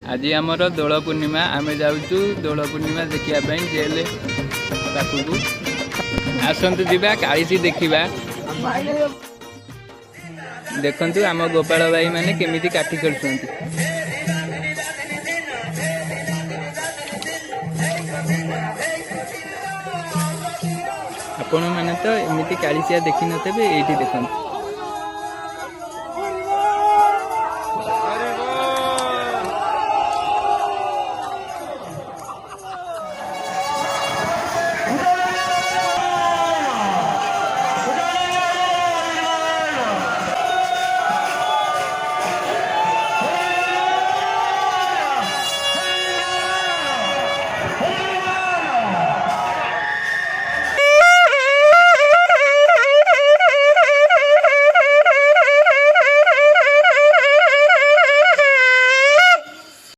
आज आमर दोल पूर्णिमा आम जाऊँ दोल पूर्णिमा देखा जेल पाखक आसतु जा काली देखा देखु आम गोपाल भाई माने केमिति काठी कर आपण मैंने तो एमती कालीसिया देखी नथे ये देखते